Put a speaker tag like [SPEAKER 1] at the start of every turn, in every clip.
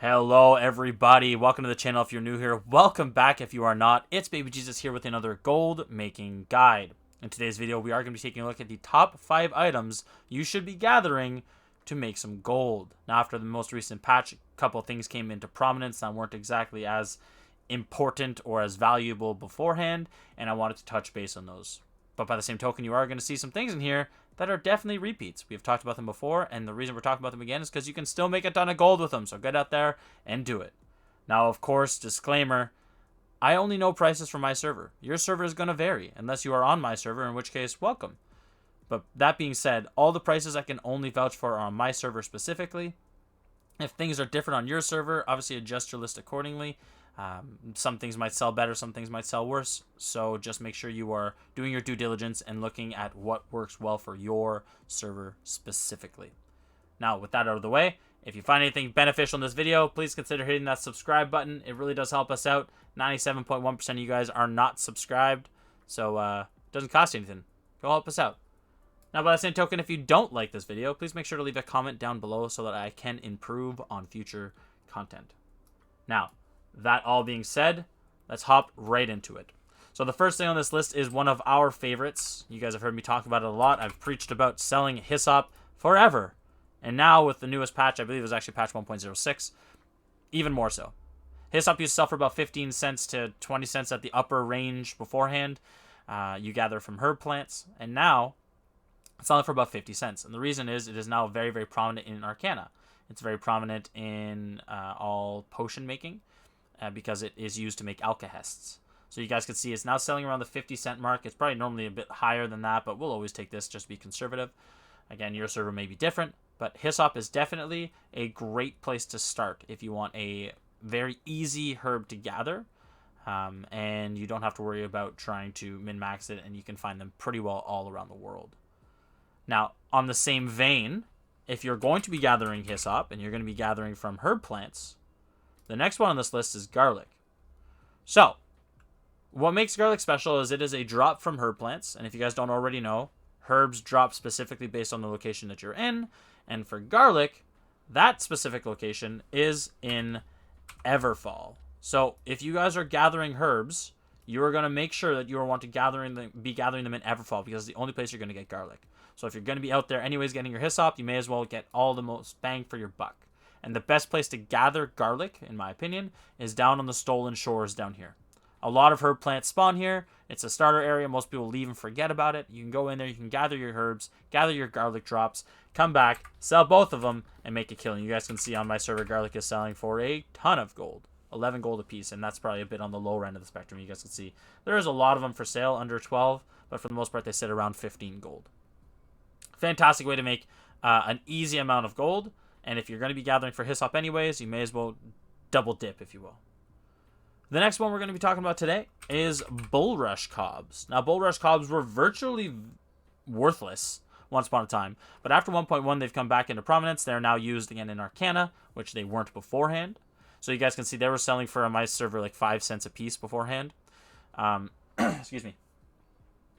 [SPEAKER 1] Hello everybody, welcome to the channel if you're new here, welcome back if you are not. It's Baby Jesus here with another gold making guide. In today's video we are going to be taking a look at the top 5 items you should be gathering to make some gold. Now after the most recent patch, a couple things came into prominence that weren't exactly as important or as valuable beforehand, and I wanted to touch base on those. But by the same token, you are going to see some things in here that are definitely repeats. We've talked about them before, and the reason we're talking about them again is because you can still make a ton of gold with them, so get out there and do it. Now, of course, disclaimer, I only know prices for my server. Your server is going to vary, unless you are on my server, in which case, welcome. But that being said, all the prices I can only vouch for are on my server specifically. If things are different on your server, obviously adjust your list accordingly. Some things might sell better, some things might sell worse, so just make sure you are doing your due diligence and looking at what works well for your server specifically. Now, with that out of the way, if you find anything beneficial in this video, please consider hitting that subscribe button. It really does help us out. 97.1% of you guys are not subscribed, so it doesn't cost you anything. Go help us out. Now, by the same token, if you don't like this video, please make sure to leave a comment down below so that I can improve on future content. Now, that all being said, let's hop right into it. So the first thing on this list is one of our favorites. You guys have heard me talk about it a lot. I've preached about selling Hyssop forever. And now with the newest patch, I believe it was actually patch 1.06, even more so. Hyssop used to sell for about 15 cents to 20 cents at the upper range beforehand. You gather from herb plants. And now it's selling for about 50 cents. And the reason is it is now very, very prominent in Arcana. It's very prominent in all potion making. Because it is used to make alkahests. So you guys can see it's now selling around the 50-cent mark. It's probably normally a bit higher than that, but we'll always take this just to be conservative. Again, your server may be different, but Hyssop is definitely a great place to start if you want a very easy herb to gather, and you don't have to worry about trying to min-max it, and you can find them pretty well all around the world. Now, on the same vein, if you're going to be gathering Hyssop, and you're going to be gathering from herb plants, the next one on this list is garlic. So, what makes garlic special is it is a drop from herb plants. And if you guys don't already know, herbs drop specifically based on the location that you're in. And for garlic, that specific location is in Everfall. So, if you guys are gathering herbs, you are going to make sure that you are want to be gathering them in Everfall because it's the only place you're going to get garlic. So, if you're going to be out there anyways getting your Hyssop, you may as well get all the most bang for your buck. And the best place to gather garlic, in my opinion, is down on the Stolen Shores down here. A lot of herb plants spawn here. It's a starter area. Most people leave and forget about it. You can go in there, you can gather your herbs, gather your garlic drops, come back, sell both of them, and make a killing. You guys can see on my server, garlic is selling for a ton of gold. 11 gold a piece, and that's probably a bit on the lower end of the spectrum. You guys can see there is a lot of them for sale, under 12, but for the most part, they sit around 15 gold. Fantastic way to make an easy amount of gold. And if you're going to be gathering for Hyssop anyways, you may as well double dip, if you will. The next one we're going to be talking about today is Bulrush Cobs. Now, Bulrush Cobs were virtually worthless once upon a time. But after 1.1, they've come back into prominence. They're now used again in Arcana, which they weren't beforehand. So you guys can see they were selling for on my server like 5 cents a piece beforehand. Excuse me.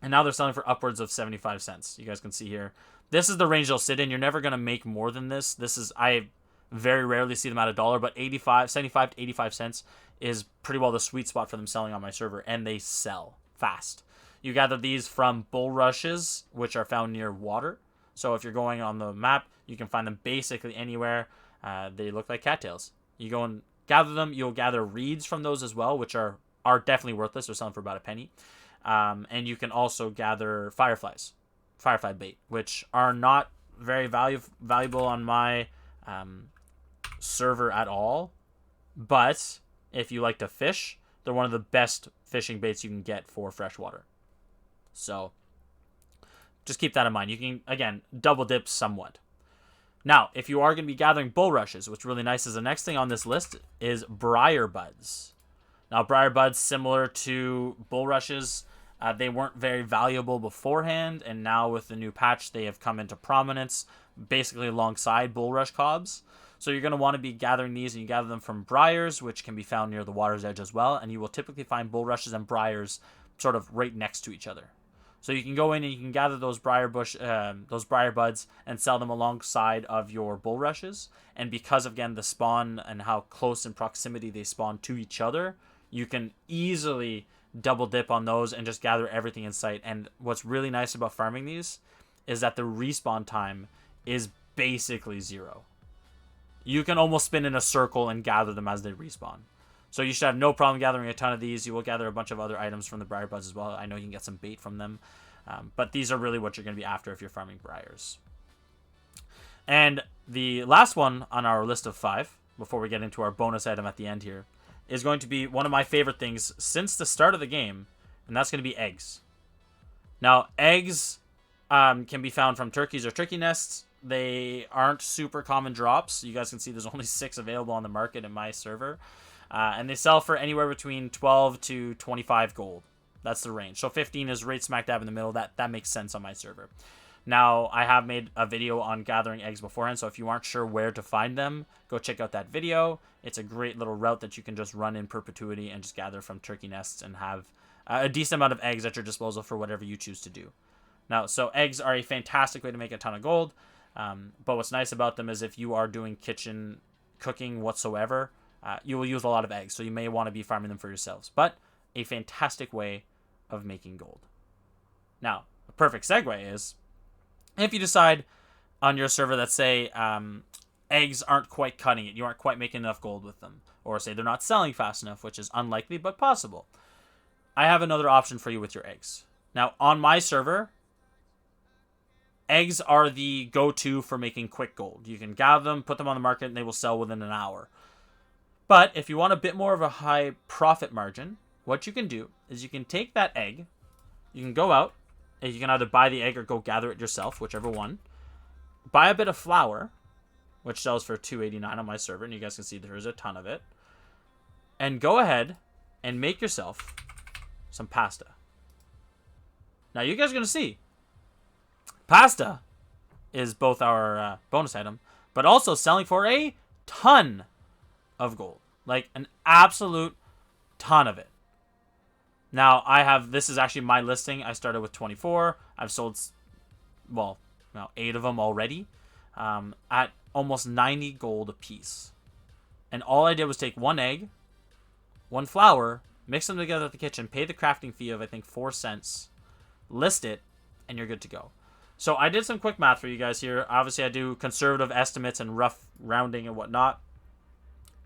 [SPEAKER 1] And now they're selling for upwards of 75 cents. You guys can see here. This is the range they'll sit in. You're never going to make more than this. I very rarely see them at $1, but 75 to 85 cents is pretty well the sweet spot for them selling on my server, and they sell fast. You gather these from Bulrushes, which are found near water. So if you're going on the map, you can find them basically anywhere. They look like cattails. You go and gather them. You'll gather reeds from those as well, which are definitely worthless. They're selling for about a penny. And you can also gather fireflies. Firefly bait, which are not very valuable on my server at all. But if you like to fish, they're one of the best fishing baits you can get for freshwater. So just keep that in mind. You can, again, double dip somewhat. Now, if you are going to be gathering bulrushes, which really nice is the next thing on this list, is Briar Buds. Now, Briar Buds, similar to bulrushes, they weren't very valuable beforehand, and now with the new patch, they have come into prominence, basically alongside Bulrush Cobs. So you're going to want to be gathering these, and you gather them from Briars, which can be found near the water's edge as well, and you will typically find Bulrushes and Briars sort of right next to each other. So you can go in and you can gather those briar buds and sell them alongside of your bulrushes. And because of, again, the spawn and how close in proximity they spawn to each other, you can easily double dip on those and just gather everything in sight. And what's really nice about farming these is that the respawn time is basically 0. You can almost spin in a circle and gather them as they respawn. So you should have no problem gathering a ton of these. You will gather a bunch of other items from the Briar Buds as well. I know you can get some bait from them. But these are really what you're going to be after if you're farming Briars. And the last one on our list of 5, before we get into our bonus item at the end here, is going to be one of my favorite things since the start of the game, and that's going to be eggs. Now, eggs can be found from turkeys or turkey nests. They aren't super common drops. You guys can see there's only 6 available on the market in my server. And they sell for anywhere between 12 to 25 gold. That's the range. So 15 is right smack dab in the middle. That makes sense on my server. Now, I have made a video on gathering eggs beforehand, so if you aren't sure where to find them, go check out that video. It's a great little route that you can just run in perpetuity and just gather from turkey nests and have a decent amount of eggs at your disposal for whatever you choose to do. Now, so eggs are a fantastic way to make a ton of gold, but what's nice about them is if you are doing kitchen cooking whatsoever, you will use a lot of eggs, so you may want to be farming them for yourselves. But a fantastic way of making gold. Now, a perfect segue is, if you decide on your server that, say, eggs aren't quite cutting it, you aren't quite making enough gold with them, or say they're not selling fast enough, which is unlikely but possible, I have another option for you with your eggs. Now, on my server, eggs are the go-to for making quick gold. You can gather them, put them on the market, and they will sell within an hour. But if you want a bit more of a high profit margin, what you can do is you can take that egg, you can go out, and you can either buy the egg or go gather it yourself, whichever one. Buy a bit of flour, which sells for $2.89 on my server, and you guys can see there is a ton of it. And go ahead and make yourself some pasta. Now you guys are going to see, pasta is both our bonus item, but also selling for a ton of gold. Like an absolute ton of it. Now, this is actually my listing. I started with 24. I've sold, 8 of them already at almost 90 gold a piece. And all I did was take 1 egg, 1 flour, mix them together at the kitchen, pay the crafting fee of, I think, 4 cents, list it, and you're good to go. So I did some quick math for you guys here. Obviously, I do conservative estimates and rough rounding and whatnot.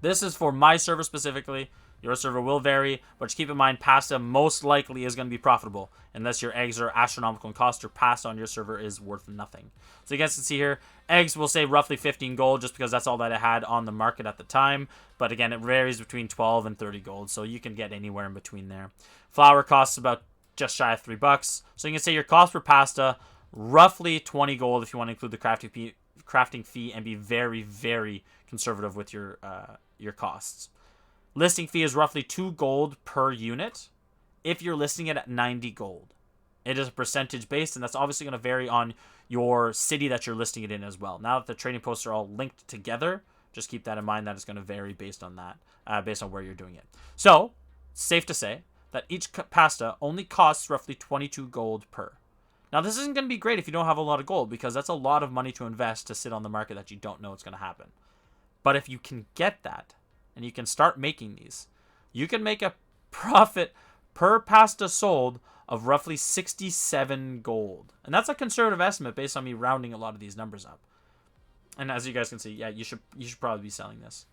[SPEAKER 1] This is for my server specifically. Your server will vary, but just keep in mind, pasta most likely is going to be profitable unless your eggs are astronomical in cost or pasta on your server is worth nothing. So you guys can see here, eggs will say roughly 15 gold just because that's all that I had on the market at the time. But again, it varies between 12 and 30 gold, so you can get anywhere in between there. Flour costs about just shy of $3. So you can say your cost for pasta, roughly 20 gold if you want to include the crafting fee and be very, very conservative with your costs. Listing fee is roughly 2 gold per unit if you're listing it at 90 gold. It is a percentage based, and that's obviously going to vary on your city that you're listing it in as well. Now that the trading posts are all linked together, just keep that in mind that it's going to vary based on that, based on where you're doing it. So, safe to say that each pasta only costs roughly 22 gold per. Now, this isn't going to be great if you don't have a lot of gold, because that's a lot of money to invest to sit on the market that you don't know what's going to happen. But if you can get that, and you can start making these, you can make a profit per pasta sold of roughly 67 gold. And that's a conservative estimate based on me rounding a lot of these numbers up. And as you guys can see, yeah, you should probably be selling this.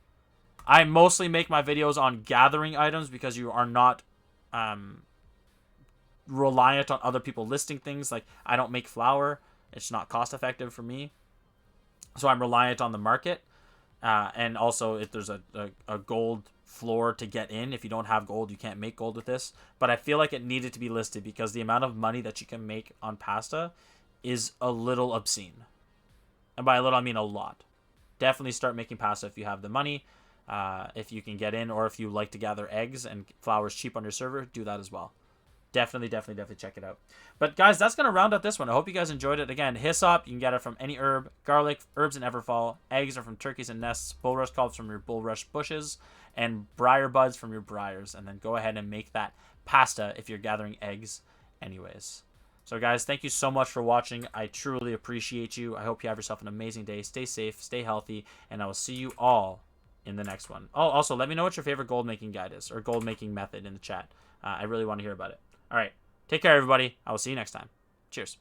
[SPEAKER 1] I mostly make my videos on gathering items because you are not reliant on other people listing things. Like, I don't make flour. It's not cost effective for me. So I'm reliant on the market. And also, if there's a gold floor to get in, if you don't have gold, you can't make gold with this. But I feel like it needed to be listed because the amount of money that you can make on pasta is a little obscene. And by a little, I mean a lot. Definitely start making pasta if you have the money, if you can get in, or if you like to gather eggs and flour is cheap on your server, do that as well. Definitely check it out. But guys, that's going to round out this one. I hope you guys enjoyed it. Again, Hyssop, you can get it from any herb. Garlic, herbs in Everfall. Eggs are from turkeys and nests. Bulrush Cobs from your Bulrush bushes. And Briar Buds from your Briars. And then go ahead and make that pasta if you're gathering eggs anyways. So guys, thank you so much for watching. I truly appreciate you. I hope you have yourself an amazing day. Stay safe, stay healthy, and I will see you all in the next one. Oh, also, let me know what your favorite gold making guide is, or gold making method in the chat. I really want to hear about it. All right. Take care, everybody. I will see you next time. Cheers.